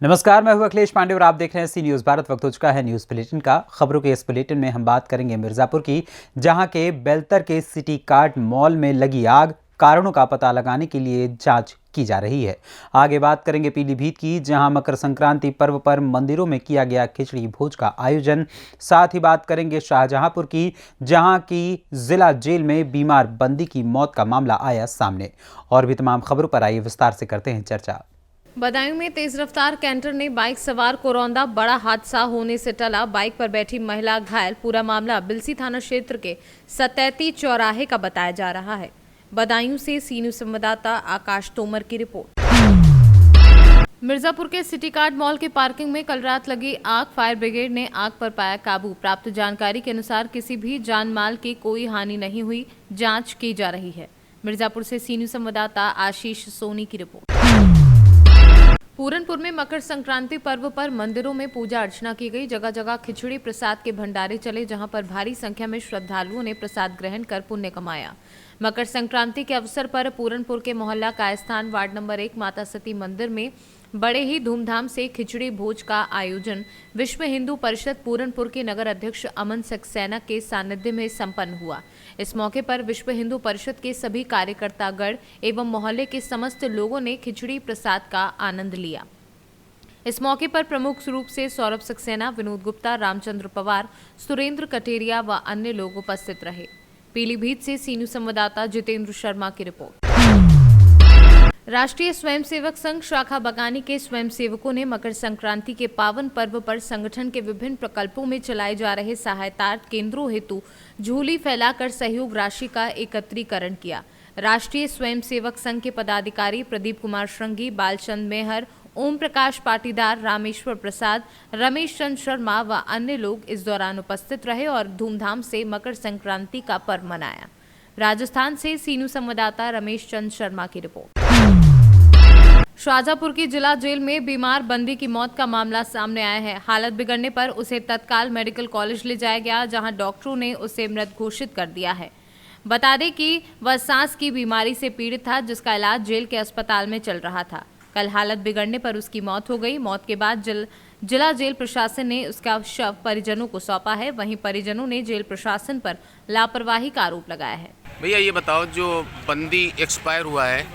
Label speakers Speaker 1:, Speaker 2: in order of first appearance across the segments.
Speaker 1: नमस्कार, मैं हूं अखिलेश पांडे और आप देख रहे हैं सी न्यूज़ भारत। वक्त हो चुका है न्यूज़ बुलेटिन का। खबरों के इस बुलेटिन में हम बात करेंगे मिर्जापुर की, जहां के बेलतर के सिटी कार्ट मॉल में लगी आग, कारणों का पता लगाने के लिए जांच की जा रही है। आगे बात करेंगे पीलीभीत की, जहां मकर संक्रांति पर्व पर मंदिरों में किया गया खिचड़ी भोज का आयोजन। साथ ही बात करेंगे शाहजहांपुर की, जहां की जिला जेल में बीमार बंदी की मौत का मामला आया सामने। और भी तमाम खबरों पर आइए विस्तार से करते हैं चर्चा।
Speaker 2: बदायूं में तेज रफ्तार कैंटर ने बाइक सवार को रौंदा, बड़ा हादसा होने से टला, बाइक पर बैठी महिला घायल। पूरा मामला बिलसी थाना क्षेत्र के सतैती चौराहे का बताया जा रहा है। बदायूं से सी न्यूज़ संवाददाता आकाश तोमर की रिपोर्ट। मिर्जापुर के सिटी कार्ट मॉल के पार्किंग में कल रात लगी आग, फायर ब्रिगेड ने आग पर पाया काबू। प्राप्त जानकारी के अनुसार किसी भी जान माल की कोई हानि नहीं हुई, जांच की जा रही है। मिर्जापुर से सी न्यूज़ संवाददाता आशीष सोनी की रिपोर्ट। पूरनपुर में मकर संक्रांति पर्व पर मंदिरों में पूजा अर्चना की गई। जगह जगह खिचड़ी प्रसाद के भंडारे चले, जहां पर भारी संख्या में श्रद्धालुओं ने प्रसाद ग्रहण कर पुण्य कमाया। मकर संक्रांति के अवसर पर पूरनपुर के मोहल्ला कायस्थान वार्ड नंबर 1 माता सती मंदिर में बड़े ही धूमधाम से खिचड़ी भोज का आयोजन विश्व हिंदू परिषद पूरनपुर के नगर अध्यक्ष अमन सक्सेना के सानिध्य में संपन्न हुआ। इस मौके पर विश्व हिंदू परिषद के सभी कार्यकर्तागण एवं मोहल्ले के समस्त लोगों ने खिचड़ी प्रसाद का आनंद लिया। इस मौके पर प्रमुख रूप से सौरभ सक्सेना, विनोद गुप्ता, रामचंद्र पवार, सुरेंद्र कटेरिया व अन्य लोग उपस्थित रहे। पीलीभीत से सी न्यूज़ संवाददाता जितेंद्र शर्मा की रिपोर्ट। राष्ट्रीय स्वयंसेवक संघ शाखा बकानी के स्वयंसेवकों ने मकर संक्रांति के पावन पर्व पर संगठन के विभिन्न प्रकल्पों में चलाए जा रहे सहायतार्थ केंद्रों हेतु झोली फैलाकर सहयोग राशि का एकत्रीकरण किया। राष्ट्रीय स्वयंसेवक संघ के पदाधिकारी प्रदीप कुमार श्रृंगी, बालचंद मेहर, ओम प्रकाश पाटीदार, रामेश्वर प्रसाद, रमेश चंद्र शर्मा व अन्य लोग इस दौरान उपस्थित रहे और धूमधाम से मकर संक्रांति का पर्व मनाया। राजस्थान से सी न्यूज़ संवाददाता रमेश चंद्र शर्मा की रिपोर्ट। शाहजहांपुर की जिला जेल में बीमार बंदी की मौत का मामला सामने आया है। हालत बिगड़ने पर उसे तत्काल मेडिकल कॉलेज ले जाया गया, जहां डॉक्टरों ने उसे मृत घोषित कर दिया है। बता दें कि वह सांस की बीमारी से पीड़ित था, जिसका इलाज जेल के अस्पताल में चल रहा था। कल हालत बिगड़ने पर उसकी मौत हो गई। मौत के बाद जिला जेल प्रशासन ने उसका शव परिजनों को सौंपा है। वहीं परिजनों ने जेल प्रशासन पर लापरवाही का आरोप लगाया है।
Speaker 3: भैया ये बताओ, जो बंदी एक्सपायर हुआ है,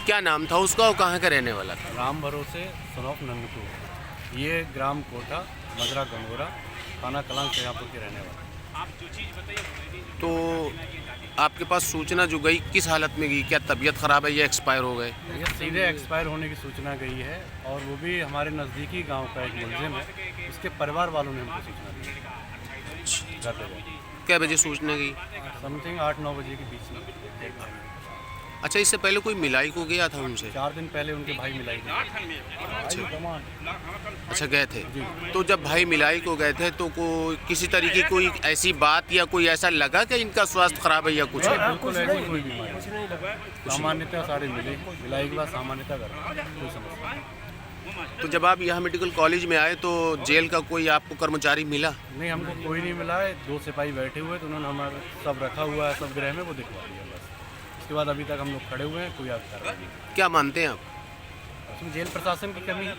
Speaker 3: क्या नाम था उसका और कहाँ का रहने वाला था?
Speaker 4: राम भरोसे सनौफ नंगटू, ये ग्राम कोटा, मजरा गंगोरा, थाना कलांग शाहजहांपुर के रहने वाला। आप जो चीज़ बताइए।
Speaker 3: तो आपके पास सूचना जो गई किस हालत में गई? क्या तबीयत ख़राब है या एक्सपायर हो गए?
Speaker 4: ये सीधे एक्सपायर होने की सूचना गई है, और वो भी हमारे नज़दीकी गांव का एक मुलजिम है, उसके परिवार वालों ने हमको सूचना दी।
Speaker 3: क्या बजे सूचना गई?
Speaker 4: समथिंग 8-9 बजे के बीच में।
Speaker 3: अच्छा, इससे पहले कोई मिलाई को गया था उनसे?
Speaker 4: 4 दिन पहले उनके भाई मिलाई गए।
Speaker 3: अच्छा, गए थे। तो जब भाई मिलाई को गए थे तो किसी तरीके कोई ऐसी बात या कोई ऐसा लगा कि इनका स्वास्थ्य खराब है या कुछ है?
Speaker 4: बिल्कुल ऐसी कोई बीमारी, सामान्यतः सारे मिलाई के बाद सामान्यतः कोई समस्या नहीं।
Speaker 3: तो जब आप यहाँ मेडिकल कॉलेज में आए तो जेल का कोई आपको कर्मचारी मिला?
Speaker 4: नहीं, हमको कोई नहीं मिला है। 2 सिपाही बैठे हुए, तो उन्होंने हमारा सब रखा हुआ है, सब गृह में वो दिखवा दिया बस। उसके बाद अभी तक हम लोग खड़े हुए हैं, कोई कार्रवाई नहीं।
Speaker 3: क्या मानते हैं आप?
Speaker 4: उसमें जेल प्रशासन की कमी है।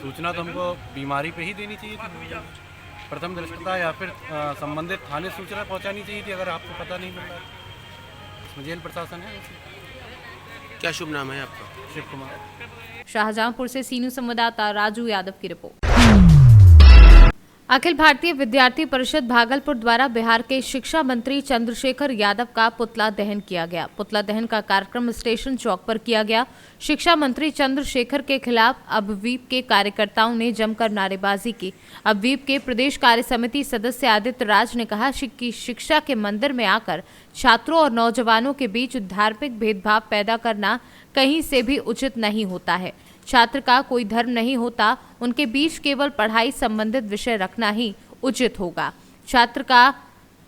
Speaker 4: सूचना तो हमको बीमारी पे ही देनी चाहिए थी, प्रथम दृष्टता, या फिर संबंधित थाने सूचना पहुंचानी चाहिए थी, अगर आपको पता नहीं मिल रहा है। इसमें जेल प्रशासन है।
Speaker 3: क्या शुभ नाम है आपका?
Speaker 4: शिव कुमार।
Speaker 2: शाहजहांपुर से सी न्यूज़ संवाददाता राजू यादव की रिपोर्ट। अखिल भारतीय विद्यार्थी परिषद भागलपुर द्वारा बिहार के शिक्षा मंत्री चंद्रशेखर यादव का पुतला दहन किया गया। पुतला दहन का कार्यक्रम स्टेशन चौक पर किया गया। शिक्षा मंत्री चंद्रशेखर के खिलाफ अबवीप के कार्यकर्ताओं ने जमकर नारेबाजी की। अबवीप के प्रदेश कार्य समिति सदस्य आदित्य राज ने कहा कि शिक्षा के मंदिर में आकर छात्रों और नौजवानों के बीच धार्मिक भेदभाव पैदा करना कहीं से भी उचित नहीं होता है। छात्र का कोई धर्म नहीं होता, उनके बीच केवल पढ़ाई संबंधित विषय रखना ही उचित होगा। छात्र का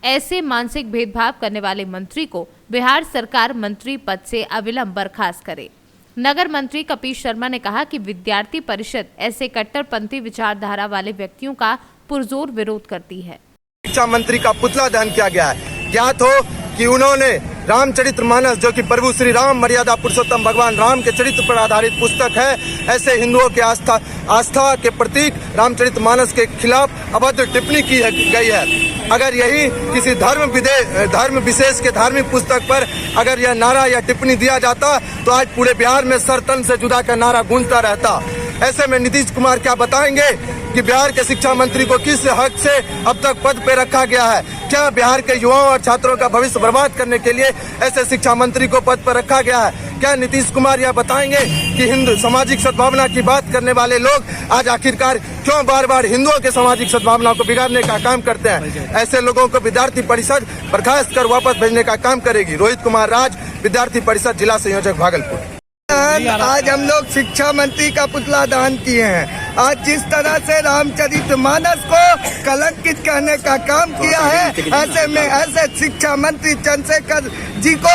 Speaker 2: ऐसे मानसिक भेदभाव करने वाले मंत्री को बिहार सरकार मंत्री पद से अविलंब बर्खास्त करे। नगर मंत्री कपीश शर्मा ने कहा कि विद्यार्थी परिषद ऐसे कट्टरपंथी विचारधारा वाले व्यक्तियों का पुरजोर विरोध करती है।
Speaker 5: शिक्षा मंत्री का पुतला दहन किया गया है। ज्ञात हो कि उन्होंने रामचरितमानस, जो कि प्रभु श्री राम मर्यादा पुरुषोत्तम भगवान राम के चरित्र पर आधारित पुस्तक है, ऐसे हिंदुओं के आस्था के प्रतीक रामचरितमानस के खिलाफ अभद्र टिप्पणी की गई है। अगर यही किसी धर्म विशेष के धार्मिक पुस्तक पर अगर यह नारा या टिप्पणी दिया जाता तो आज पूरे बिहार में सर तन से जुदा का नारा गूंजता रहता। ऐसे में नीतीश कुमार क्या बताएंगे कि बिहार के शिक्षा मंत्री को किस हक से अब तक पद पे रखा गया है? क्या बिहार के युवाओं और छात्रों का भविष्य बर्बाद करने के लिए ऐसे शिक्षा मंत्री को पद पर रखा गया है? क्या नीतीश कुमार यह बताएंगे कि हिंदू सामाजिक सद्भावना की बात करने वाले लोग आज आखिरकार क्यों बार बार हिंदुओं के सामाजिक सद्भावना को बिगाड़ने का काम करते हैं? ऐसे लोगों को विद्यार्थी परिषद बर्खास्त कर वापस भेजने का काम करेगी। रोहित कुमार राज, विद्यार्थी परिषद, जिला संयोजक, भागलपुर। आज हम लोग शिक्षा मंत्री का पुतला दहन किए हैं। आज जिस तरह से रामचरितमानस को कलंकित कहने का काम किया है, ऐसे में ऐसे शिक्षा मंत्री चंद्रशेखर जी को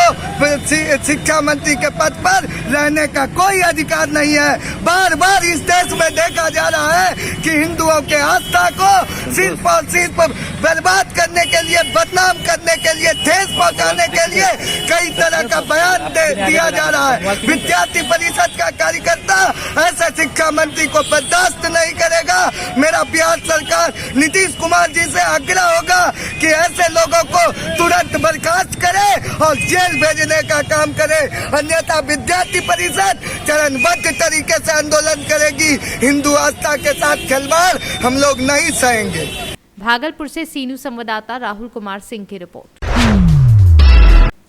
Speaker 5: शिक्षा मंत्री के पद पर रहने का कोई अधिकार नहीं है। बार बार इस देश में देखा जा रहा है कि हिंदुओं के आस्था को सिर्फ और सिर्फ बर्बाद करने के लिए, बदनाम करने के लिए, ठेस पहुंचाने के लिए कई तरह का बयान दिया जा रहा है। विद्यार्थी परिषद का कार्यकर्ता ऐसे शिक्षा मंत्री को बर्दाश्त नहीं करेगा। मेरा बिहार सरकार नीतीश कुमार जी से आग्रह होगा कि ऐसे लोगों को तुरंत बर्खास्त करे और जेल भेजने का काम करे, अन्यथा विद्यार्थी परिषद चरणबद्ध तरीके से आंदोलन करेगी। हिंदू आस्था के साथ खिलवाड़ हम लोग नहीं सहेंगे।
Speaker 2: भागलपुर से सीनू संवाददाता राहुल कुमार सिंह की रिपोर्ट।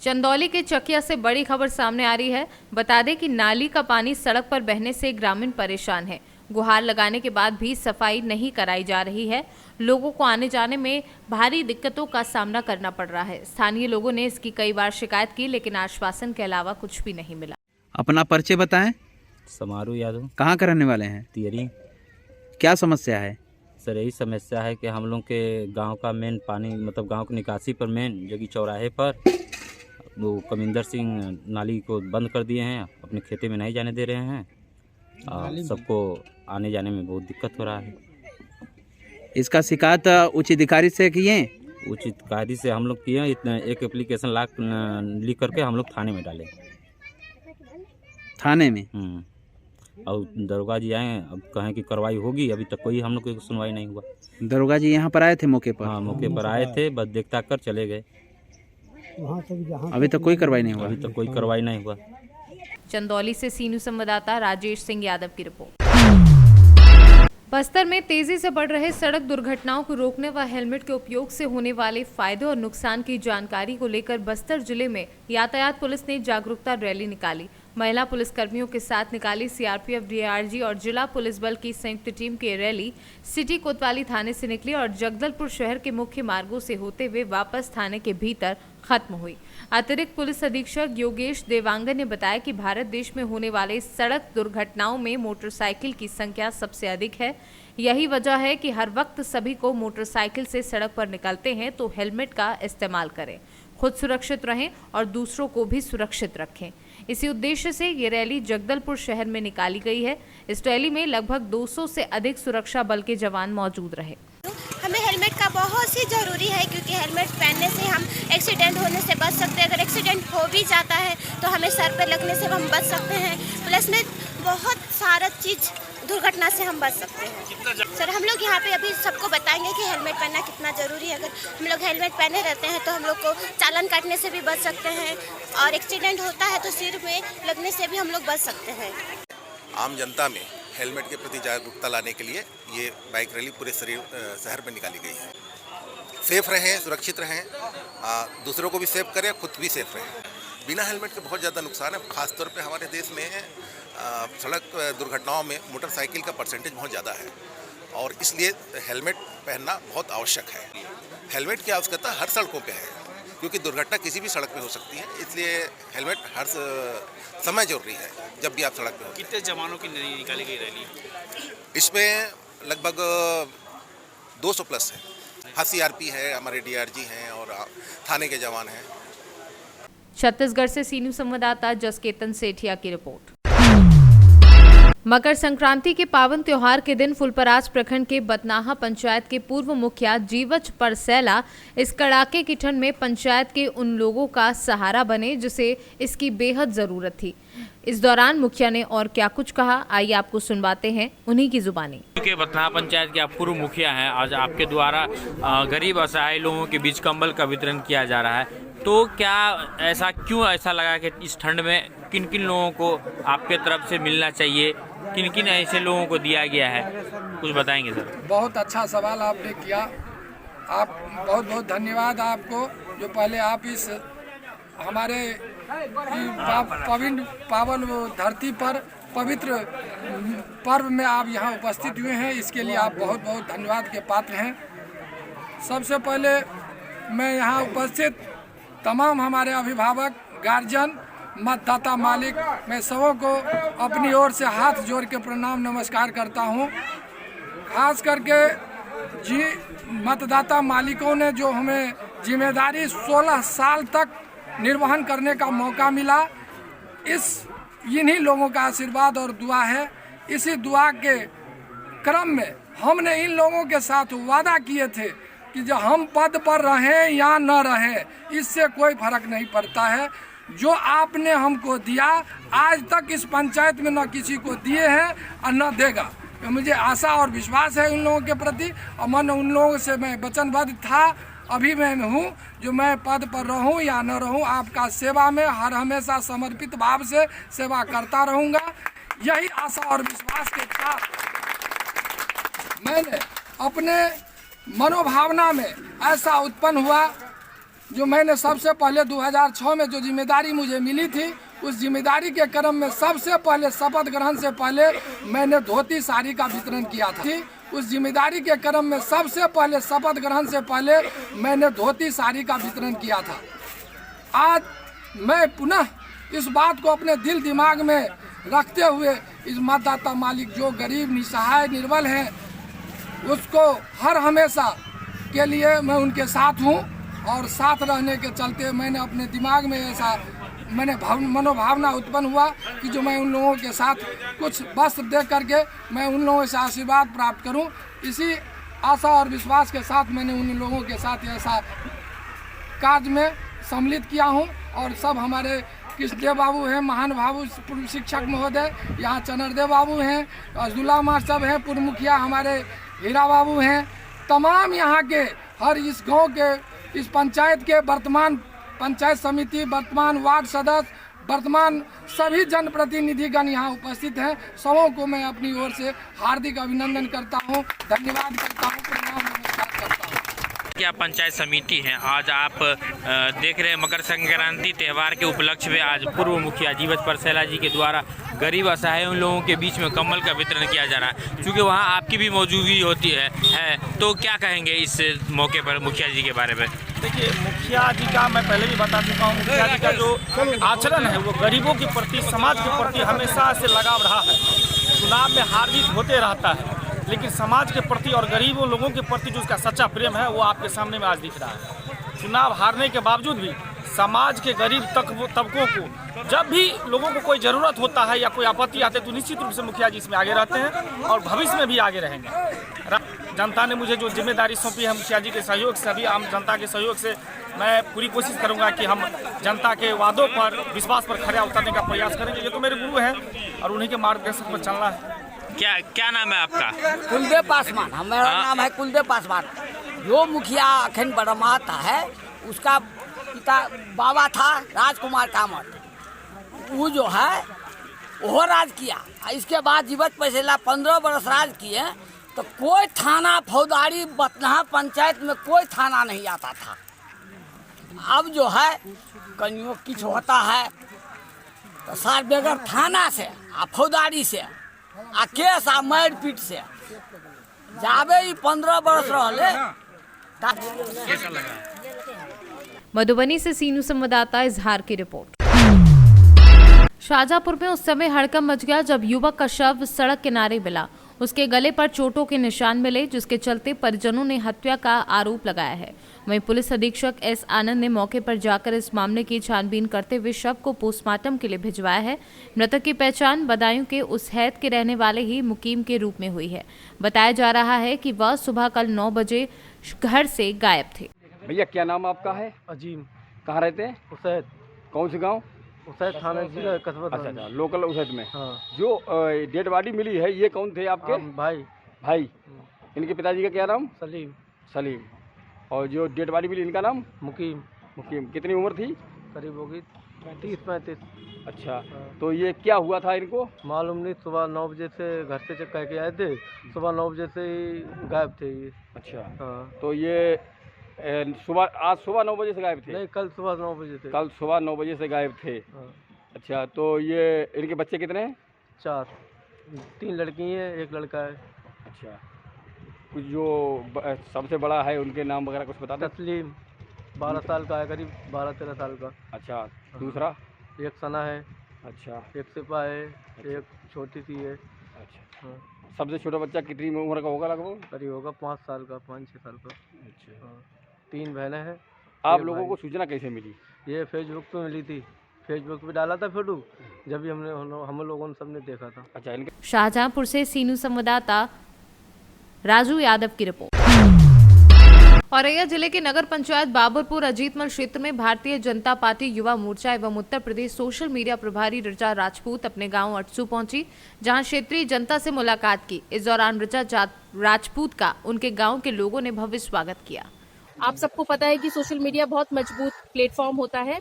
Speaker 2: चंदौली के चकिया से बड़ी खबर सामने आ रही है। बता दें कि नाली का पानी सड़क पर बहने से ग्रामीण परेशान है। गुहार लगाने के बाद भी सफाई नहीं कराई जा रही है। लोगों को आने जाने में भारी दिक्कतों का सामना करना पड़ रहा है। स्थानीय लोगों ने इसकी कई बार शिकायत की, लेकिन आश्वासन के अलावा कुछ भी नहीं मिला।
Speaker 1: अपना परिचय बताएं।
Speaker 6: समारू यादव।
Speaker 1: कहाँ का रहने वाले हैं?
Speaker 6: तियरी।
Speaker 1: क्या समस्या है?
Speaker 6: सर यही समस्या है कि हम लोग के गांव का मेन पानी, मतलब गांव की निकासी पर मेन जो कि चौराहे पर वो कमिंदर सिंह नाली को बंद कर दिए हैं, अपने खेते में नहीं जाने दे रहे हैं और सबको आने जाने में बहुत दिक्कत हो रहा है।
Speaker 1: इसका शिकायत उच्च अधिकारी से किए?
Speaker 6: उचित अधिकारी से हम लोग किए, इतना एक एप्लीकेशन लिख करके हम लोग थाने में डाले।
Speaker 1: थाने में?
Speaker 6: और दरोगा जी आए, अब कहें कि कार्रवाई होगी, अभी तक कोई हम लोग की सुनवाई नहीं हुआ।
Speaker 1: दरोगा जी यहाँ पर आए थे मौके पर?
Speaker 6: हाँ, मौके पर आए थे, बस देखता कर चले गए।
Speaker 1: अभी तक कोई कार्रवाई नहीं हुआ?
Speaker 6: अभी तक कोई कार्रवाई नहीं हुआ।
Speaker 2: चंदौली से सीनू संवाददाता राजेश सिंह यादव की रिपोर्ट। बस्तर में तेजी से बढ़ रहे सड़क दुर्घटनाओं को रोकने व हेलमेट के उपयोग से होने वाले फायदे और नुकसान की जानकारी को लेकर बस्तर जिले में यातायात पुलिस ने जागरूकता रैली निकाली। महिला पुलिसकर्मियों के साथ निकाली सीआरपीएफ, डीआरजी और जिला पुलिस बल की संयुक्त टीम की रैली सिटी कोतवाली थाने से निकली और जगदलपुर शहर के मुख्य मार्गों से होते हुए वापस थाने के भीतर खत्म हुई। अतिरिक्त पुलिस अधीक्षक योगेश देवांगन ने बताया कि भारत देश में होने वाले सड़क दुर्घटनाओं में मोटरसाइकिल की संख्या सबसे अधिक है। यही वजह है कि हर वक्त सभी को मोटरसाइकिल से सड़क पर निकलते हैं तो हेलमेट का इस्तेमाल करें, खुद सुरक्षित रहें और दूसरों को भी सुरक्षित रखें। इसी उद्देश्य से ये रैली जगदलपुर शहर में निकाली गई है। इस रैली में लगभग 200 से अधिक सुरक्षा बल के जवान मौजूद रहे।
Speaker 7: हमें हेलमेट का बहुत ही ज़रूरी है, क्योंकि हेलमेट पहनने से हम एक्सीडेंट होने से बच सकते हैं। अगर एक्सीडेंट हो भी जाता है तो हमें सर पे लगने से हम बच सकते हैं। प्लस में बहुत सारा चीज़ दुर्घटना से हम बच सकते हैं। सर हम लोग यहाँ पे अभी सबको बताएंगे कि हेलमेट पहनना कितना ज़रूरी है। अगर हम लोग हेलमेट पहने रहते हैं तो हम लोग को चालान काटने से भी बच सकते हैं और एक्सीडेंट होता है तो सिर में लगने से भी हम लोग बच सकते हैं।
Speaker 8: आम जनता में हेलमेट के प्रति जागरूकता लाने के लिए ये बाइक रैली पूरे शहर में निकाली गई है। सेफ रहें, सुरक्षित रहें, दूसरों को भी सेफ करें, खुद भी सेफ रहें। बिना हेलमेट के बहुत ज़्यादा नुकसान है। खासतौर पे हमारे देश में सड़क दुर्घटनाओं में मोटरसाइकिल का परसेंटेज बहुत ज़्यादा है और इसलिए हेलमेट पहनना बहुत आवश्यक है। हेलमेट की आवश्यकता हर सड़कों पे है, क्योंकि दुर्घटना किसी भी सड़क पे हो सकती है, इसलिए हेलमेट हर समय जरूरी है जब भी आप सड़क पे हो।
Speaker 9: कितने जवानों की निकाली गई रैली?
Speaker 8: इसमें लगभग 200 प्लस है। हाँ, सीआरपी है, हमारे डीआरजी हैं और थाने के जवान हैं।
Speaker 2: छत्तीसगढ़ से सीनू संवाददाता जसकेतन सेठिया की रिपोर्ट। मकर संक्रांति के पावन त्योहार के दिन फुलपरास प्रखंड के बतनाहा पंचायत के पूर्व मुखिया जीवच परसैला इस कड़ाके की ठंड में पंचायत के उन लोगों का सहारा बने जिसे इसकी बेहद जरूरत थी। इस दौरान मुखिया ने और क्या कुछ कहा, आइए आपको सुनवाते हैं उन्हीं की जुबानी।
Speaker 9: के बतनाहा पंचायत के आप पूर्व मुखिया हैं, आज आपके द्वारा गरीब असहाय लोगों के बीच कंबल का वितरण किया जा रहा है, तो क्या ऐसा क्यों ऐसा लगा कि इस ठंड में किन किन लोगों को आपके तरफ से मिलना चाहिए, किन किन ऐसे लोगों को दिया गया है, कुछ बताएंगे सर?
Speaker 10: बहुत अच्छा सवाल आपने किया। आप बहुत बहुत धन्यवाद आपको जो पहले आप इस हमारे पावन धरती पर पवित्र पर्व में आप यहाँ उपस्थित हुए हैं, इसके लिए आप बहुत बहुत धन्यवाद के पात्र हैं। सबसे पहले मैं यहाँ उपस्थित तमाम हमारे अभिभावक, गार्जियन, मतदाता मालिक, मैं सबों को अपनी ओर से हाथ जोड़ के प्रणाम नमस्कार करता हूँ। खास करके जी मतदाता मालिकों ने जो हमें जिम्मेदारी 16 साल तक निर्वहन करने का मौका मिला, इन्हीं लोगों का आशीर्वाद और दुआ है। इसी दुआ के क्रम में हमने इन लोगों के साथ वादा किए थे कि जो हम पद पर रहें या न रहें, इससे कोई फर्क नहीं पड़ता है। जो आपने हमको दिया आज तक इस पंचायत में न किसी को दिए हैं और न देगा। तो मुझे आशा और विश्वास है उन लोगों के प्रति, और मन उन लोगों से मैं वचनबद्ध था, अभी मैं हूँ, जो मैं पद पर रहूँ या न रहूँ, आपका सेवा में हर हमेशा समर्पित भाव से सेवा करता रहूँगा। यही आशा और विश्वास के साथ मैंने अपने मनोभावना में ऐसा उत्पन्न हुआ, जो मैंने सबसे पहले 2006 में जो जिम्मेदारी मुझे मिली थी, उस जिम्मेदारी के क्रम में सबसे पहले शपथ ग्रहण से पहले मैंने धोती साड़ी का वितरण किया था। उस जिम्मेदारी के क्रम में सबसे पहले शपथ ग्रहण से पहले मैंने धोती साड़ी का वितरण किया था। आज मैं पुनः इस बात को अपने दिल दिमाग में रखते हुए इस मतदाता मालिक जो गरीब, निसहाय, निर्बल हैं, उसको हर हमेशा के लिए मैं उनके साथ हूँ, और साथ रहने के चलते मैंने अपने दिमाग में ऐसा मनोभावना उत्पन्न हुआ कि जो मैं उन लोगों के साथ कुछ वस्त्र दे करके मैं उन लोगों से आशीर्वाद प्राप्त करूं। इसी आशा और विश्वास के साथ मैंने उन लोगों के साथ ऐसा कार्य में सम्मिलित किया हूं। और सब हमारे कृष्णदेव बाबू हैं, महान बाबू पूर्व शिक्षक महोदय, यहाँ चनरदेव बाबू हैं, अब्दुल्ला मास्टर हैं, पूर्व मुखिया हमारे हीरा बाबू हैं, तमाम यहाँ के हर इस गाँव के, इस पंचायत के वर्तमान पंचायत समिति, वर्तमान वार्ड सदस्य, वर्तमान सभी जनप्रतिनिधिगण यहाँ उपस्थित हैं। सबों को मैं अपनी ओर से हार्दिक अभिनंदन करता हूँ, धन्यवाद करता हूँ, प्रणाम नमस्कार करता हूँ।
Speaker 9: क्या पंचायत समिति है, आज आप देख रहे हैं मकर संक्रांति त्यौहार के उपलक्ष्य में आज पूर्व मुखिया जीवच परसैला जी के द्वारा गरीब असहाय उन लोगों के बीच में कंबल का वितरण किया जा रहा है। क्योंकि वहाँ आपकी भी मौजूदगी होती है, तो क्या कहेंगे इस मौके पर मुखिया जी के बारे में?
Speaker 11: देखिए, मुखिया जी का मैं पहले भी बता चुका हूँ, मुखिया जी का जो आचरण है वो गरीबों के प्रति, समाज के प्रति हमेशा से लगाव रहा है। चुनाव में हार जीत होते रहता है, लेकिन समाज के प्रति और गरीबों लोगों के प्रति जो उसका सच्चा प्रेम है वो आपके सामने में आज दिख रहा है। चुनाव हारने के बावजूद भी समाज के गरीब तबकों को जब भी लोगों को कोई ज़रूरत होता है या कोई आपत्ति आती है तो निश्चित रूप से मुखिया जी इसमें आगे रहते हैं और भविष्य में भी आगे रहेंगे। जनता ने मुझे जो जिम्मेदारी सौंपी है, मुखिया जी के सहयोग से, सभी आम जनता के सहयोग से मैं पूरी कोशिश करूंगा कि हम जनता के वादों पर, विश्वास पर खरा उतरने का प्रयास करेंगे। ये तो मेरे गुरु हैं और उन्हीं के मार्गदर्शन पर चलना है।
Speaker 9: क्या नाम है आपका?
Speaker 12: कुलदेव पासवान। हमारा नाम है कुलदेव पासवान। जो मुखिया अखंड बरमाता है उसका पिता बाबा था राजकुमार कामत, वो जो है वो राज किया। इसके बाद जीवच परसैला 15 बरस राज किए, तो कोई थाना फौजदारी बतनाहा पंचायत में कोई थाना नहीं आता था। अब जो है कहीं कुछ होता है तो सार बगैर थाना से आ फौजदारी से आ केस आ मार पीट से जाबे ही 15 बरस रहे।
Speaker 2: मधुबनी से सीनू संवाददाता इजहार की रिपोर्ट। शाहजहांपुर में उस समय हड़कंप मच गया जब युवक का शव सड़क किनारे मिला। उसके गले पर चोटों के निशान मिले, जिसके चलते परिजनों ने हत्या का आरोप लगाया है। वहीं पुलिस अधीक्षक एस आनंद ने मौके पर जाकर इस मामले की छानबीन करते हुए शव को पोस्टमार्टम के लिए भिजवाया है। मृतक की पहचान बदायूं के उसहैद के रहने वाले ही मुकीम के रूप में हुई है। बताया जा रहा है कि वह सुबह कल 9 बजे घर से गायब थे।
Speaker 13: भैया क्या नाम आपका है?
Speaker 4: अजीम।
Speaker 13: कहाँ रहते हैं?
Speaker 4: उसैद।
Speaker 13: कौन से गांव?
Speaker 4: उसैद थाना जिला कस्बा।
Speaker 13: अच्छा, लोकल उसैद में।
Speaker 4: हाँ।
Speaker 13: जो डेड बॉडी मिली है ये कौन थे आपके? भाई। इनके पिताजी का क्या नाम? सलीम। और जो डेड बॉडी मिली इनका नाम? मुकीम। कितनी उम्र थी?
Speaker 4: करीब होगी 30-35।
Speaker 13: अच्छा। तो ये क्या हुआ था इनको?
Speaker 4: मालूम नहीं, सुबह 9 बजे से घर से चेक करके आए थे, सुबह 9 बजे से ही गायब थे ये।
Speaker 13: अच्छा।
Speaker 4: हाँ।
Speaker 13: तो ये आज सुबह 9 बजे से गायब थे?
Speaker 4: नहीं, कल सुबह 9 बजे थे।
Speaker 13: कल सुबह 9 बजे से गायब थे।
Speaker 4: हाँ।
Speaker 13: अच्छा, तो ये इनके बच्चे कितने हैं?
Speaker 4: 4, 3 लड़की हैं, 1 लड़का है।
Speaker 13: अच्छा। कुछ जो सबसे बड़ा है उनके नाम वगैरह कुछ बता दें?
Speaker 4: तस्लीम 12 साल का है, करीब 12-13 साल का।
Speaker 13: अच्छा। दूसरा?
Speaker 4: एक सना है।
Speaker 13: अच्छा।
Speaker 4: एक सिपा है। एक छोटी सी है।
Speaker 13: अच्छा।
Speaker 4: हाँ।
Speaker 13: सबसे छोटा बच्चा कितनी उम्र का होगा लगभग?
Speaker 4: करीब होगा 5 साल का, 5-6 साल का।
Speaker 13: अच्छा।
Speaker 4: हाँ। 3 बहनें हैं।
Speaker 13: आप लोगों को सूचना कैसे मिली?
Speaker 4: ये फेसबुक पे मिली थी, फेसबुक पे डाला था फोटो, जब भी हम लोगों ने सबने देखा था।
Speaker 13: अच्छा। इनके
Speaker 2: शाहजहांपुर से सीनू संवाददाता राजू यादव की रिपोर्ट। औरैया जिले के नगर पंचायत बाबरपुर अजीतमल क्षेत्र में भारतीय जनता पार्टी युवा मोर्चा एवं उत्तर प्रदेश सोशल मीडिया प्रभारी ऋचा राजपूत अपने गांव अटसू पहुंची, जहां क्षेत्रीय जनता से मुलाकात की। इस दौरान ऋचा राजपूत का उनके गांव के लोगों ने भव्य स्वागत किया।
Speaker 14: आप सबको पता है कि सोशल मीडिया बहुत मजबूत प्लेटफॉर्म होता है।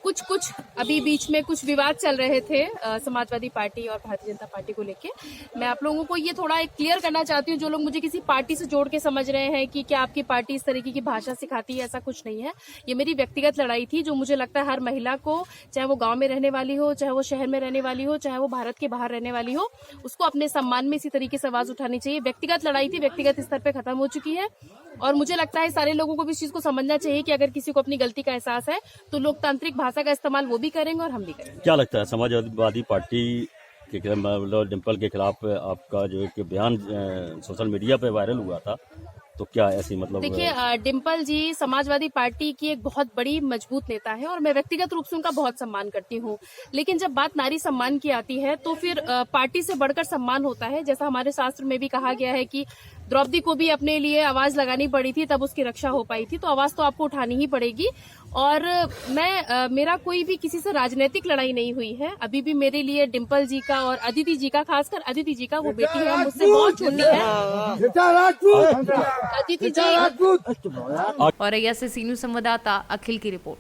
Speaker 14: कुछ अभी बीच में कुछ विवाद चल रहे थे समाजवादी पार्टी और भारतीय जनता पार्टी को लेके। मैं आप लोगों को ये थोड़ा एक क्लियर करना चाहती हूँ, जो लोग मुझे किसी पार्टी से जोड़ के समझ रहे हैं कि क्या आपकी पार्टी इस तरीके की भाषा सिखाती है, ऐसा कुछ नहीं है। ये मेरी व्यक्तिगत लड़ाई थी, जो मुझे लगता है हर महिला को, चाहे वो गाँव में रहने वाली हो, चाहे वो शहर में रहने वाली हो, चाहे वो भारत के बाहर रहने वाली हो, उसको अपने सम्मान में इसी तरीके से आवाज उठानी चाहिए। व्यक्तिगत लड़ाई थी, व्यक्तिगत स्तर पर खत्म हो चुकी है। और मुझे लगता है सारे लोगों को भी इस चीज को समझना चाहिए कि अगर किसी को अपनी गलती का एहसास है तो लोकतांत्रिक भाषा का इस्तेमाल वो भी करेंगे और हम भी करेंगे।
Speaker 15: क्या लगता है समाजवादी पार्टी के मतलब डिम्पल के खिलाफ आपका जो एक बयान सोशल मीडिया पे वायरल हुआ था, तो क्या ऐसी मतलब?
Speaker 14: देखिए, डिम्पल जी समाजवादी पार्टी की एक बहुत बड़ी मजबूत नेता है और मैं व्यक्तिगत रूप से उनका बहुत सम्मान करती हूँ, लेकिन जब बात नारी सम्मान की आती है तो फिर पार्टी से बढ़कर सम्मान होता है। जैसा हमारे शास्त्र में भी कहा गया है कि द्रौपदी को भी अपने लिए आवाज लगानी पड़ी थी, तब उसकी रक्षा हो पाई थी, तो आवाज तो आपको उठानी ही पड़ेगी। और मेरा कोई भी किसी से राजनीतिक लड़ाई नहीं हुई है। अभी भी मेरे लिए डिम्पल जी का और अदिति जी का, खासकर अदिति जी का, वो बेटी है मुझसे बहुत छोटी है, अदिति जी।
Speaker 2: औरैया से सीनू संवाददाता अखिल की रिपोर्ट।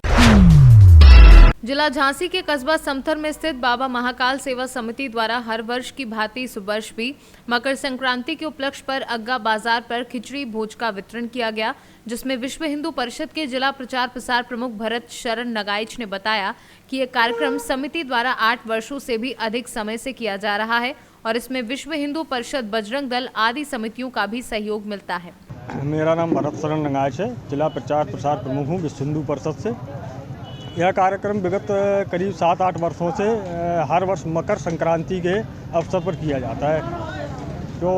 Speaker 2: जिला झांसी के कस्बा समथर में स्थित बाबा महाकाल सेवा समिति द्वारा हर वर्ष की भांति इस वर्ष भी मकर संक्रांति के उपलक्ष्य पर अग्गा बाजार पर खिचड़ी भोज का वितरण किया गया, जिसमें विश्व हिंदू परिषद के जिला प्रचार प्रसार प्रमुख भरत शरण नगाइच ने बताया कि यह कार्यक्रम समिति द्वारा 8 वर्षों से भी अधिक समय से किया जा रहा है और इसमें विश्व हिंदू परिषद, बजरंग दल आदि समितियों का भी सहयोग मिलता है।
Speaker 16: मेरा नाम भरत शरण नगाइच है, जिला प्रचार प्रसार प्रमुख हूँ विश्व हिंदू परिषद से। यह कार्यक्रम विगत करीब 7-8 वर्षों से हर वर्ष मकर संक्रांति के अवसर पर किया जाता है। तो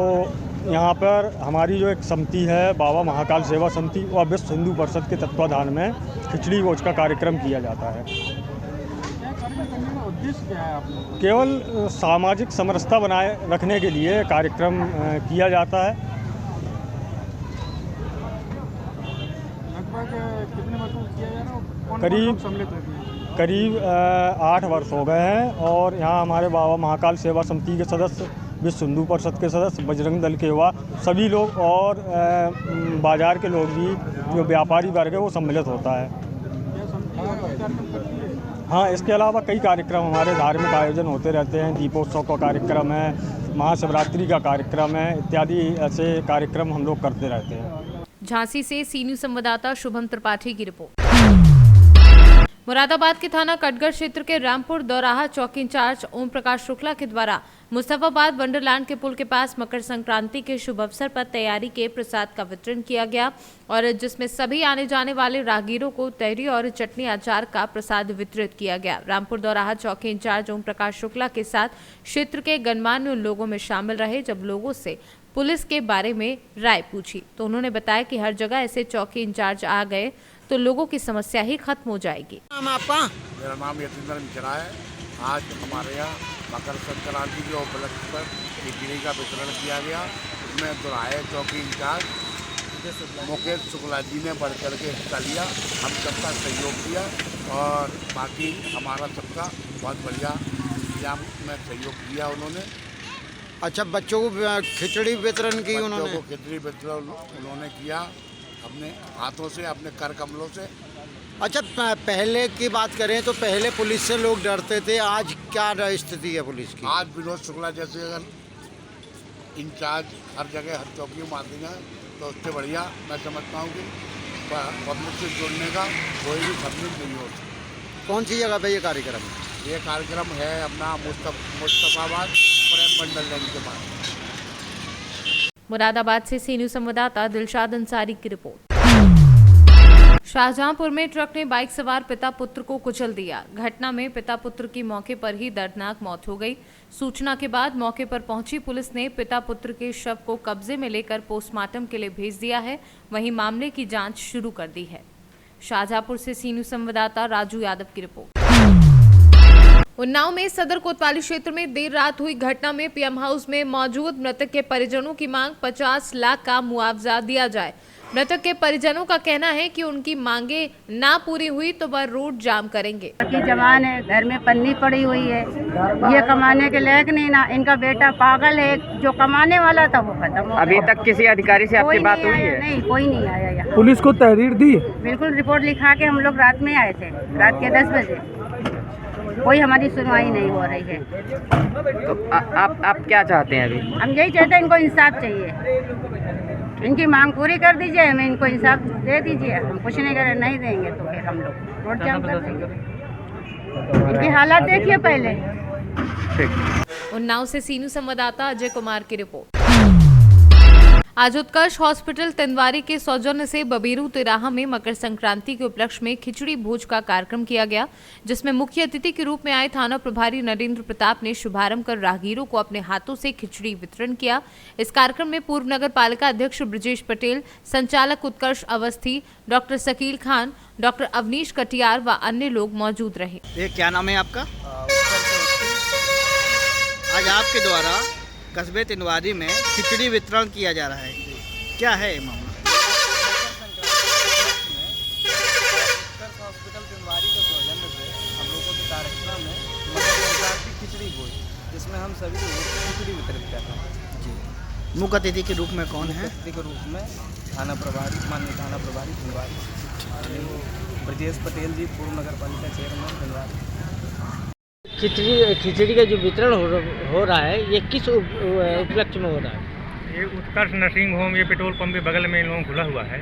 Speaker 16: यहाँ पर हमारी जो एक समिति है बाबा महाकाल सेवा समिति, वह विश्व हिंदू परिषद के तत्वाधान में खिचड़ी भोज का कार्यक्रम किया जाता है। केवल सामाजिक समरसता बनाए रखने के लिए कार्यक्रम किया जाता है। करीब 8 वर्ष हो गए हैं और यहाँ हमारे बाबा महाकाल सेवा समिति के सदस्य, विश्व हिंदू परिषद के सदस्य, बजरंग दल के युवा सभी लोग और बाजार के लोग भी, जो व्यापारी वर्ग है, वो सम्मिलित होता है। हाँ, इसके अलावा कई कार्यक्रम हमारे धार्मिक आयोजन होते रहते हैं। दीपोत्सव का कार्यक्रम है, महाशिवरात्रि का कार्यक्रम है, इत्यादि ऐसे कार्यक्रम हम लोग करते रहते हैं।
Speaker 2: झांसी से सीनू संवाददाता शुभम त्रिपाठी की रिपोर्ट। मुरादाबाद के थाना कटगढ़ क्षेत्र के रामपुर दौराहा चौकी इंचार्ज ओम प्रकाश शुक्ला के द्वारा मुस्तफाबाद वंडरलैंड के पुल के पास मकर संक्रांति के शुभ अवसर पर तैयारी के प्रसाद का वितरण किया गया और जिसमें सभी आने जाने वाले राहगीरों को तहरी और चटनी अचार का प्रसाद वितरित किया गया। रामपुर दौराहा चौकी इंचार्ज ओम प्रकाश शुक्ला के साथ क्षेत्र के गणमान्य लोगों में शामिल रहे। जब लोगों से पुलिस के बारे में राय पूछी तो उन्होंने बताया कि हर जगह ऐसे चौकी इंचार्ज आ गए तो लोगों की समस्या ही खत्म हो जाएगी।
Speaker 17: नाम आपका?
Speaker 18: मेरा नाम यतीन्द्र मिश्रा है। आज हमारे यहाँ मकर संक्रांति के उपलक्ष्य पर खिचड़ी का वितरण किया गया। उसमें दोराहे चौकी इंचार्ज मुकेश शुक्ला जी ने बढ़ चढ़ के हिस्सा लिया, हम सबका सहयोग किया और बाकी हमारा सबका बहुत बढ़िया इंतजाम में सहयोग किया उन्होंने।
Speaker 17: अच्छा, बच्चों को खिचड़ी वितरण की उन्होंने?
Speaker 18: बच्चों को खिचड़ी वितरण उन्होंने किया अपने हाथों से, अपने कर कमलों से।
Speaker 17: अच्छा, पहले की बात करें तो पहले पुलिस से लोग डरते थे, आज क्या स्थिति है पुलिस की?
Speaker 18: आज विनोद शुक्ला जैसे अगर इंचार्ज हर जगह हर चौकी में आते हैं तो उससे बढ़िया मैं समझता हूँ कि पब्लिक से जुड़ने का कोई भी सबमिट नहीं होता।
Speaker 17: कौन सी जगह पे ये कार्यक्रम है?
Speaker 18: ये कार्यक्रम है अपना मुस्तफाबाद प्रेम मंडल लाइन के पास।
Speaker 2: मुरादाबाद से सी न्यूज़ संवाददाता दिलशाद अंसारी की रिपोर्ट। शाहजहांपुर में ट्रक ने बाइक सवार पिता पुत्र को कुचल दिया। घटना में पिता पुत्र की मौके पर ही दर्दनाक मौत हो गई। सूचना के बाद मौके पर पहुंची पुलिस ने पिता पुत्र के शव को कब्जे में लेकर पोस्टमार्टम के लिए भेज दिया है। वहीं मामले की जांच शुरू कर दी है। शाहजहांपुर से सी न्यूज़ संवाददाता राजू यादव की रिपोर्ट। उन्नाव में सदर कोतवाली क्षेत्र में देर रात हुई घटना में पीएम हाउस में मौजूद मृतक के परिजनों की मांग 50 लाख का मुआवजा दिया जाए। मृतक के परिजनों का कहना है कि उनकी मांगे ना पूरी हुई तो वह रोड जाम करेंगे।
Speaker 19: जवान है, घर में पन्नी पड़ी हुई है, ये कमाने के लायक नहीं ना। इनका बेटा पागल है, जो कमाने वाला था वो खत्म हो गया।
Speaker 20: अभी तक किसी अधिकारी से आपकी बात हुई है?
Speaker 19: नहीं, कोई नहीं आया यहाँ।
Speaker 20: पुलिस को तहरीर दी?
Speaker 19: बिल्कुल, रिपोर्ट लिखा के हम लोग रात में आए थे, रात के 10 बजे। कोई हमारी सुनवाई नहीं हो रही है।
Speaker 20: तो आप क्या चाहते हैं अभी?
Speaker 19: हम यही चाहते हैं, इनको इंसाफ चाहिए, इनकी मांग पूरी कर दीजिए, हमें इनको इंसाफ दे दीजिए। हम कुछ नहीं करें, नहीं देंगे तो फिर हम लोग रोड जाम कर देंगे। इनकी हालात देखिए पहले।
Speaker 2: उन्नाव से सीनू संवाददाता अजय कुमार की रिपोर्ट। आज उत्कर्ष हॉस्पिटल तिनवारी के सौजन्य से बबीरू तिराहा में मकर संक्रांति के उपलक्ष्य में खिचड़ी भोज का कार्यक्रम किया गया, जिसमें मुख्य अतिथि के रूप में आए थाना प्रभारी नरेंद्र प्रताप ने शुभारंभ कर राहगीरों को अपने हाथों से खिचड़ी वितरण किया। इस कार्यक्रम में पूर्व नगर पालिका अध्यक्ष ब्रजेश पटेल, संचालक उत्कर्ष अवस्थी, डॉक्टर शकील खान, डॉक्टर अवनीश कटियार व अन्य लोग मौजूद रहे।
Speaker 17: ये क्या नाम है आपका? आज आपके द्वारा कस्बे तिनवारी में खिचड़ी वितरण किया जा रहा है, क्या है ये मामला?
Speaker 4: हॉस्पिटल तिनवारी के सौजन्य से हम लोगों के कार्यक्रम में मकर संक्रांति खिचड़ी भोज, जिसमें हम सभी लोग खिचड़ी वितरित कर रहे हैं जी।
Speaker 17: मुख्य अतिथि के रूप में कौन है?
Speaker 4: अतिथि के रूप में थाना प्रभारी, माननीय थाना प्रभारी तिनवारी ब्रजेश पटेल जी, पूर्व नगर पालिका चेयरमैन तिनवारी।
Speaker 20: खिचड़ी का जो वितरण हो रहा है, ये किस उपलक्ष्य में हो रहा है?
Speaker 21: ये उत्कर्ष नर्सिंग होम, ये पेट्रोल पंप के बगल में इन लोगों को खुला हुआ है।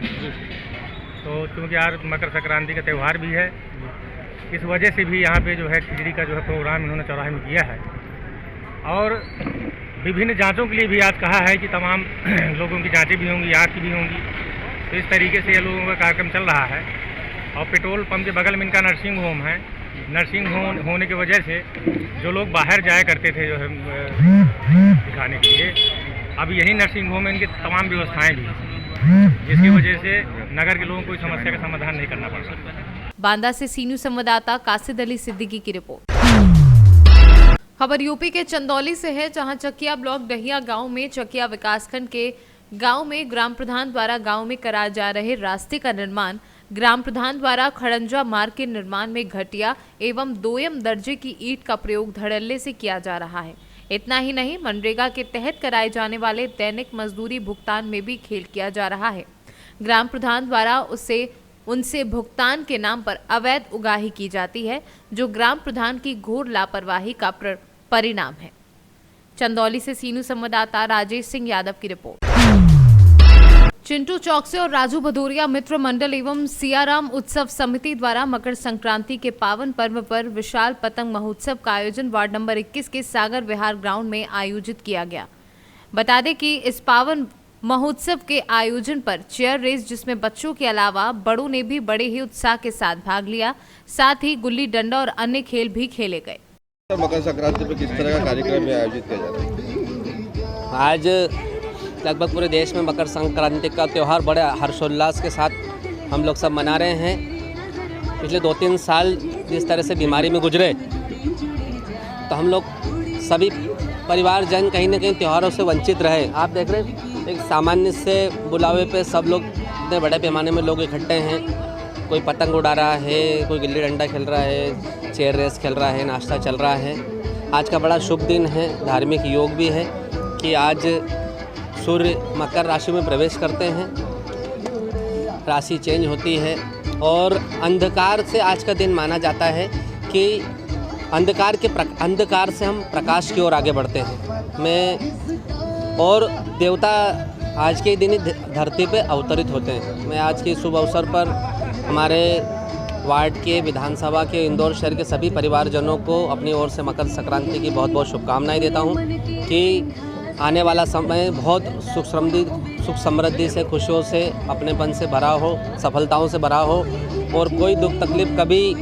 Speaker 21: तो क्योंकि यार मकर संक्रांति का त्यौहार भी है, इस वजह से भी यहाँ पे जो है खिचड़ी का जो है प्रोग्राम इन्होंने चौराहे में किया है। और विभिन्न जांचों के लिए भी आज कहा है कि तमाम लोगों की जांचें भी होंगी, आँख की भी होंगी। तो इस तरीके से ये लोगों का कार्यक्रम चल रहा है। और पेट्रोल पंप के बगल में इनका नर्सिंग होम है। नर्सिंग होम होने की वजह से जो लोग बाहर जाया करते थे जो है दिखाने के लिए, अब यही नर्सिंग होम में इनकी तमाम व्यवस्थाएं भी हैं, जिसकी वजह से नगर के लोगों को इस समस्या का समाधान नहीं करना पड़ सकता।
Speaker 2: बांदा से सीनू संवाददाता कासिद अली सिद्दीकी की रिपोर्ट। खबर यूपी के चंदौली से है, जहां चकिया ब्लॉक डहिया गांव में चकिया विकासखंड के गांव में ग्राम प्रधान द्वारा गांव में कराए जा रहे रास्ते का निर्माण ग्राम प्रधान द्वारा खड़ंजा मार्ग के निर्माण में घटिया एवं दोयम दर्जे की ईंट का प्रयोग धड़ल्ले से किया जा रहा है। इतना ही नहीं, मनरेगा के तहत कराए जाने वाले दैनिक मजदूरी भुगतान में भी खेल किया जा रहा है। ग्राम प्रधान द्वारा उनसे भुगतान के नाम पर अवैध उगाही की जाती है, जो ग्राम प्रधान की घोर लापरवाही का परिणाम है। चंदौली से सीनू संवाददाता राजेश सिंह यादव की रिपोर्ट। चिंटू चौक से और राजू भदौरिया मित्र मंडल एवं सियाराम उत्सव समिति द्वारा मकर संक्रांति के पावन पर्व पर विशाल पतंग महोत्सव का आयोजन वार्ड नंबर 21 के सागर विहार ग्राउंड में आयोजित किया गया। बता दें कि इस पावन महोत्सव के आयोजन पर चेयर रेस, जिसमें बच्चों के अलावा बड़ों ने भी बड़े ही उत्साह के साथ भाग लिया, साथ ही गुल्ली डंडा और अन्य खेल भी खेले गए।
Speaker 3: मकर संक्रांति पर किस तरह का कार्यक्रम आयोजित किया जाता है?
Speaker 22: आज लगभग पूरे देश में मकर संक्रांति का त्यौहार बड़े हर्षोल्लास के साथ हम लोग सब मना रहे हैं। पिछले 2-3 साल जिस तरह से बीमारी में गुजरे, तो हम लोग सभी परिवारजन कहीं ना कहीं त्योहारों से वंचित रहे। आप देख रहे हैं एक सामान्य से बुलावे पे सब लोग इतने बड़े पैमाने में लोग इकट्ठे हैं। कोई पतंग उड़ा रहा है, कोई गिल्ली डंडा खेल रहा है, चेयर रेस खेल रहा है, नाश्ता चल रहा है। आज का बड़ा शुभ दिन है, धार्मिक योग भी है कि आज सूर्य मकर राशि में प्रवेश करते हैं, राशि चेंज होती है और अंधकार से आज का दिन माना जाता है कि अंधकार से हम प्रकाश की ओर आगे बढ़ते हैं। और देवता आज के दिन ही धरती पे अवतरित होते हैं। मैं आज के शुभ अवसर पर हमारे वार्ड के, विधानसभा के, इंदौर शहर के सभी परिवारजनों को अपनी ओर से मकर संक्रांति की बहुत बहुत शुभकामनाएं देता हूं कि आने वाला समय बहुत सुख समृद्धि से, खुशियों से, अपनेपन से भरा हो, सफलताओं से भरा हो और कोई दुख तकलीफ कभी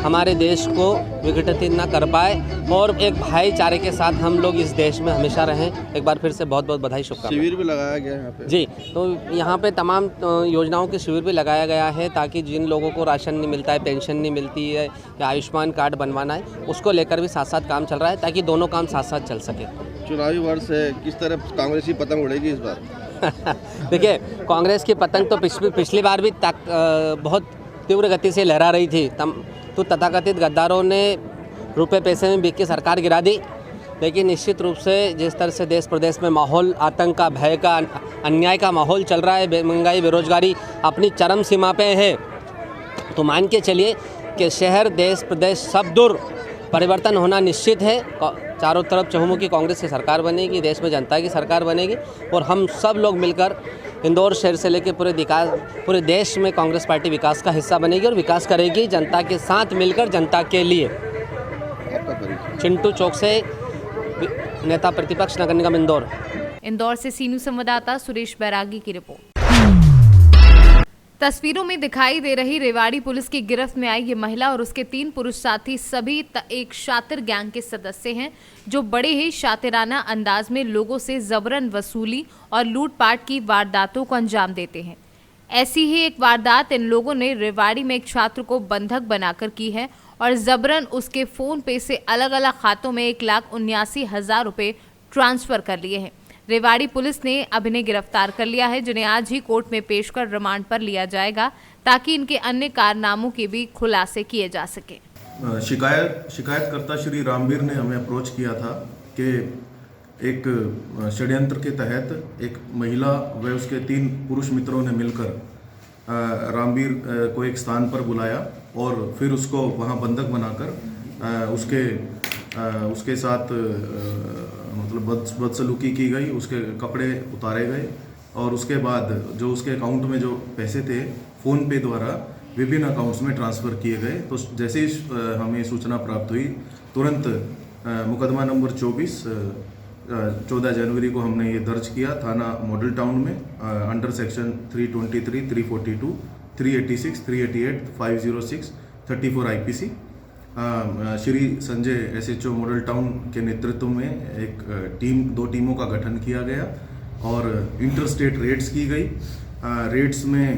Speaker 22: हमारे देश को विघटित ना कर पाए और एक भाईचारे के साथ हम लोग इस देश में हमेशा रहें। एक बार फिर से बहुत बहुत बधाई, शुभकामनाएं।
Speaker 3: शिविर भी लगाया गया है यहाँ पे?
Speaker 22: जी, तो यहाँ पे तमाम योजनाओं के शिविर भी लगाया गया है ताकि जिन लोगों को राशन नहीं मिलता है, पेंशन नहीं मिलती है या आयुष्मान कार्ड बनवाना है, उसको लेकर भी साथ साथ काम चल रहा है ताकि दोनों काम साथ साथ चल सके।
Speaker 3: चुनावी वर्ष है, किस तरह कांग्रेसी पतंग उड़ेगी इस बार?
Speaker 22: देखिए, कांग्रेस की पतंग तो पिछली बार भी बहुत तीव्र गति से लहरा रही थी। तो तथाकथित गद्दारों ने रुपए पैसे में बिक के सरकार गिरा दी। लेकिन निश्चित रूप से जिस तरह से देश प्रदेश में माहौल आतंक का, भय का, अन्याय का माहौल चल रहा है, महंगाई, बेरोजगारी अपनी चरम सीमा पे है, तो मान के चलिए कि शहर, देश, प्रदेश सब दूर परिवर्तन होना निश्चित है। चारों तरफ चहुमुखी कांग्रेस की सरकार बनेगी, देश में जनता की सरकार बनेगी और हम सब लोग मिलकर इंदौर शहर से लेकर पूरे देश में कांग्रेस पार्टी विकास का हिस्सा बनेगी और विकास करेगी जनता के साथ मिलकर, जनता के लिए। चिंटू चौक से, नेता प्रतिपक्ष, नगर निगम इंदौर।
Speaker 2: इंदौर से सी न्यूज़ संवाददाता सुरेश बैरागी की रिपोर्ट। तस्वीरों में दिखाई दे रही रेवाड़ी पुलिस की गिरफ्त में आई ये महिला और उसके 3 पुरुष साथी सभी एक शातिर गैंग के सदस्य हैं, जो बड़े ही शातिराना अंदाज में लोगों से जबरन वसूली और लूटपाट की वारदातों को अंजाम देते हैं। ऐसी ही एक वारदात इन लोगों ने रेवाड़ी में एक छात्र को बंधक बनाकर की है और जबरन उसके फोन पे से अलग अलग खातों में 1,79,000 रुपये ट्रांसफर कर लिए हैं। रेवाड़ी पुलिस ने अब इन्हें गिरफ्तार कर लिया है, जिन्हें आज ही कोर्ट में पेश कर रिमांड पर लिया जाएगा ताकि इनके अन्य कारनामों के भी खुलासे किए जा सके।
Speaker 23: शिकायतकर्ता श्री रामवीर ने हमें अप्रोच किया था कि एक षड्यंत्र के तहत एक महिला व उसके 3 पुरुष मित्रों ने मिलकर रामवीर को एक स्थान पर बुलाया और फिर उसको वहां बंधक बनाकर उसके साथ मतलब बदसलूकी की गई, उसके कपड़े उतारे गए और उसके बाद जो उसके अकाउंट में जो पैसे थे फ़ोन पे द्वारा विभिन्न अकाउंट्स में ट्रांसफ़र किए गए। तो जैसे ही हमें सूचना प्राप्त हुई, तुरंत मुकदमा नंबर 24 14 जनवरी को हमने ये दर्ज किया थाना मॉडल टाउन में under section 323, 342, 386, 388, 506, 34 IPC। Shri Sanjay SHO model town के नेतृत्व में एक 2 टीमों का गठन किया गया और इंटर स्टेट रेड्स की गई। रेड्स में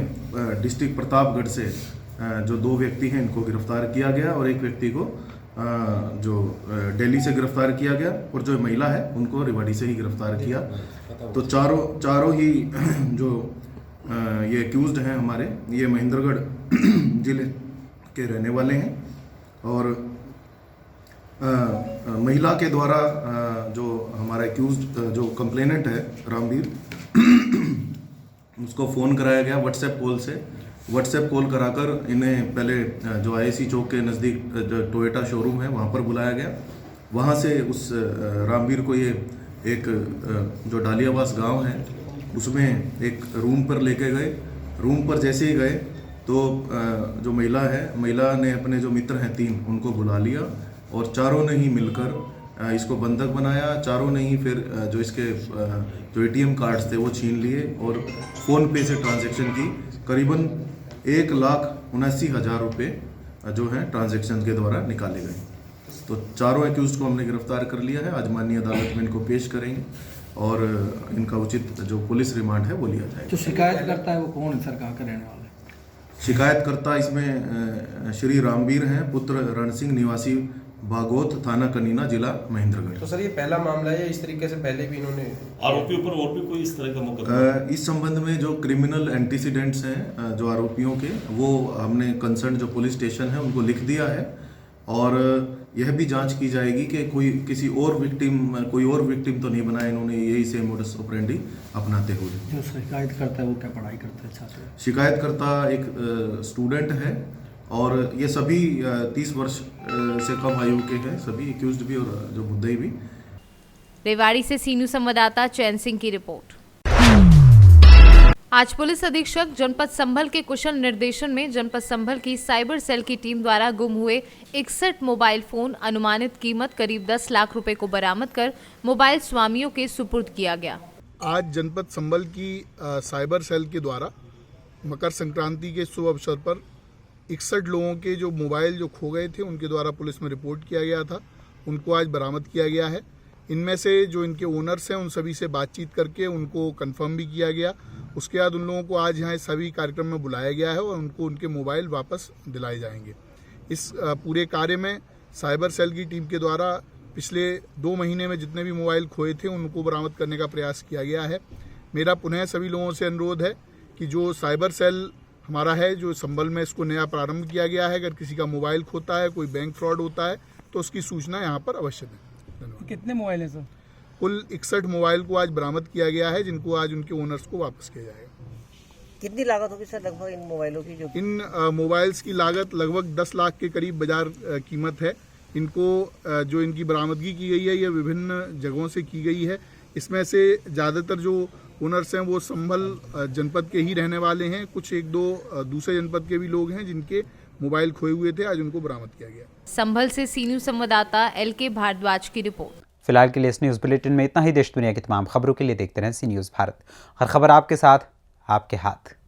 Speaker 23: डिस्ट्रिक्ट प्रतापगढ़ से जो 2 व्यक्ति हैं इनको गिरफ्तार किया गया और एक व्यक्ति को जो दिल्ली से गिरफ्तार किया गया और जो महिला है उनको रेवाड़ी से ही गिरफ्तार किया। तो चारों ही जो ये एक्यूज्ड हैं हमारे, ये महेंद्रगढ़ जिले के रहने वाले हैं और महिला के द्वारा जो हमारा एक्यूज्ड जो कंप्लेनेंट है रामवीर, उसको फ़ोन कराया गया व्हाट्सएप कॉल कराकर इन्हें पहले जो IIC चौक के नज़दीक जो टोयोटा शोरूम है वहाँ पर बुलाया गया। वहाँ से उस रामवीर को ये एक जो डालियावास गांव है उसमें एक रूम पर लेके गए। रूम पर जैसे ही गए तो जो महिला ने अपने जो मित्र हैं 3 उनको बुला लिया और चारों ने ही मिलकर इसको बंधक बनाया। चारों ने ही फिर जो इसके जो ATM कार्ड्स थे वो छीन लिए और फ़ोन पे से ट्रांजैक्शन की। करीबन 1,79,000 रुपये जो है ट्रांजैक्शन के द्वारा निकाले गए। तो चारों एक्यूज़ को हमने गिरफ्तार कर लिया है। आज माननीय अदालत में इनको पेश करेंगे और इनका उचित जो पुलिस रिमांड है वो लिया जाएगा।
Speaker 1: जो शिकायत करता है वो कौन है सर, कहाँ का रहने वाला है?
Speaker 23: शिकायतकर्ता इसमें श्री रामवीर हैं, पुत्र रणसिंह, निवासी बागोत, थाना कनीना, जिला महेंद्रगढ़।
Speaker 3: तो सर ये पहला मामला है या इस तरीके से पहले भी इन्होंने
Speaker 23: आरोपियों पर और भी कोई इस तरह का मुकदमा? इस संबंध में जो क्रिमिनल एंटीसीडेंट्स हैं जो आरोपियों के, वो हमने कंसर्न जो पुलिस स्टेशन है उनको लिख दिया है और यह भी जांच की जाएगी कि कोई और विक्टिम तो नहीं बनाया इन्होंने, यही सेम मोडस ऑपरेंडी अपनाते हुए।
Speaker 1: जो शिकायत करता है वो क्या पढ़ाई करता है छात्र?
Speaker 23: शिकायतकर्ता एक स्टूडेंट है और ये सभी 30 वर्ष से कम आयु के हैं, सभी एक्यूज्ड भी और जो मुद्दई भी।
Speaker 2: रेवाड़ी से सीनू संवाददाता चैन सिंह की रिपोर्ट। आज पुलिस अधीक्षक जनपद संभल के कुशल निर्देशन में जनपद संभल की साइबर सेल की टीम द्वारा गुम हुए 61 मोबाइल फोन अनुमानित कीमत करीब 10 लाख रुपए को बरामद कर मोबाइल स्वामियों के सुपुर्द किया गया।
Speaker 5: आज जनपद संभल की साइबर सेल के द्वारा मकर संक्रांति के शुभ अवसर पर 61 लोगों के जो मोबाइल जो खो गए थे उनके द्वारा पुलिस में रिपोर्ट किया गया था, उनको आज बरामद किया गया है। इनमें से जो इनके ओनर्स हैं उन सभी से बातचीत करके उनको कंफर्म भी किया गया। उसके बाद उन लोगों को आज यहाँ सभी कार्यक्रम में बुलाया गया है और उनको उनके मोबाइल वापस दिलाए जाएंगे। इस पूरे कार्य में साइबर सेल की टीम के द्वारा पिछले 2 महीने में जितने भी मोबाइल खोए थे उनको बरामद करने का प्रयास किया गया है। मेरा पुनः सभी लोगों से अनुरोध है कि जो साइबर सेल हमारा है, जो संभल में इसको नया प्रारंभ किया गया है, अगर किसी का मोबाइल खोता है, कोई बैंक फ्रॉड होता है तो उसकी सूचना यहाँ पर अवश्य दें।
Speaker 1: कितने मोबाइल हैं सर?
Speaker 5: कुल 61 मोबाइल को आज बरामद किया गया है, जिनको आज उनके ओनर्स को वापस किया जाएगा।
Speaker 20: कितनी लागत होगी सर लगभग इन मोबाइलों की? जो
Speaker 5: इन मोबाइल्स की लागत लगभग 10 लाख के करीब बाजार कीमत है। इनको जो इनकी बरामदगी की गई है ये विभिन्न जगहों से की गई है। इसमें से ज़्यादातर जो ओनर्स हैं वो संभल जनपद के ही रहने वाले हैं। कुछ 1-2 दूसरे जनपद के भी लोग हैं जिनके मोबाइल खोए हुए थे, आज उनको बरामद किया गया।
Speaker 2: संभल से सीनियर संवाददाता LK भारद्वाज की रिपोर्ट।
Speaker 6: फिलहाल के लिए इस न्यूज़ बुलेटिन में इतना ही। देश दुनिया की तमाम खबरों के लिए देखते रहें सी न्यूज़ भारत। हर खबर आपके साथ, आपके हाथ।